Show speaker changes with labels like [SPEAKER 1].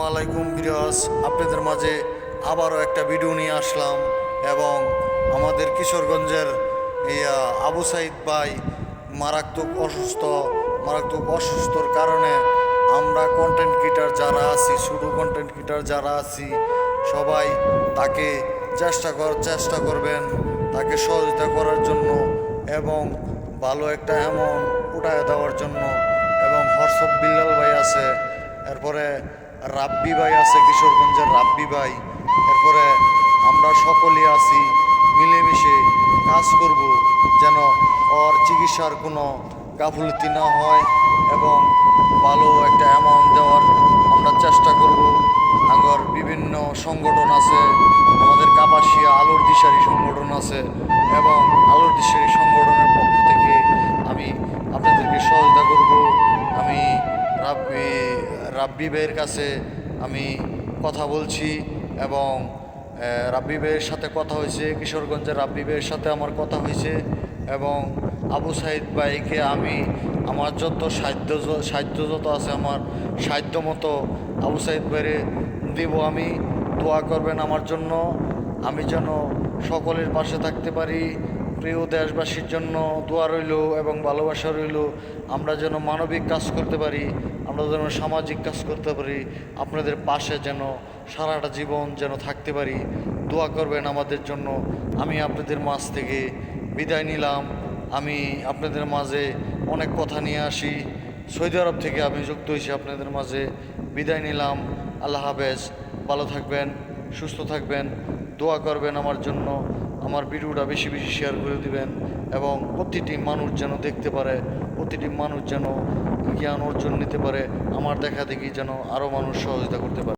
[SPEAKER 1] ওয়ালাইকুম ভিউয়ার্স, আপনাদের মাঝে আবারও একটা ভিডিও নিয়ে আসলাম এবং আমাদের কিশোরগঞ্জের এই আবু সাইদ ভাই মারাত্মক অসুস্থর কারণে আমরা কন্টেন্ট ক্রিয়েটার যারা আছি, শুধু কন্টেন্ট ক্রিয়েটার যারা আছি সবাই তাকে চেষ্টা করবেন তাকে সহযোগিতা করার জন্য এবং ভালো একটা অ্যামাউন্ট উঠায় দেওয়ার জন্য। এবং হর্ষব বিল্লাল ভাই আছে, এরপরে রাব্বি ভাই আছে, কিশোরগঞ্জের রাব্বি ভাই। এরপরে আমরা সকলেই আছি, মিলেমিশে কাজ করব যেন ওর চিকিৎসার কোনো গাফলতি না হয় এবং ভালো একটা অ্যামাউন্ট দেওয়ার আমরা চেষ্টা করব। আগর বিভিন্ন সংগঠন আছে, আমাদের কাপাসিয়া আলোর দিশারি সংগঠন আছে এবং আলোর দিশারি সংগঠনের পক্ষ থেকে আমি আপনাদেরকে সহযোগিতা করব। আমি রাব্বি ভাইয়ের কাছে আমি কথা বলছি এবং রাব্বি ভাইয়ের সাথে কথা হয়েছে, কিশোরগঞ্জের রাব্বি ভাইয়ের সাথে আমার কথা হয়েছে এবং আবু সাইদ ভাইকে আমি আমার যত সাধ্য যত আছে আমার সাধ্য মতো আবু সাইদ ভাইরে দিব। আমি দোয়া করবেন আমার জন্য, আমি যেন সকলের পাশে থাকতে পারি। প্রিয় দেশবাসীর জন্য দোয়া রইল এবং ভালোবাসা রইল। আমরা যেন মানবিক কাজ করতে পারি, আমরা যেন সামাজিক কাজ করতে পারি, আপনাদের পাশে যেন সারাটা জীবন যেন থাকতে পারি। দোয়া করবেন আমাদের জন্য। আমি আপনাদের মাঝ থেকে বিদায় নিলাম। আমি আপনাদের মাঝে অনেক কথা নিয়ে আসি, সৌদি আরব থেকে আমি যুক্ত হয়েছি আপনাদের মাঝে। বিদায় নিলাম, আল্লাহ হাফেজ। ভালো থাকবেন, সুস্থ থাকবেন, দোয়া করবেন আমার জন্য। আমার ভিডিওটা বেশি বেশি শেয়ার করে দিবেন এবং প্রতিটি মানুষ যেন দেখতে পারে, প্রতিটি মানুষ যেন জ্ঞান অর্জন নিতে পারে, আমার দেখা দেখি যেন আরও মানুষ সহযোগিতা করতে পারে।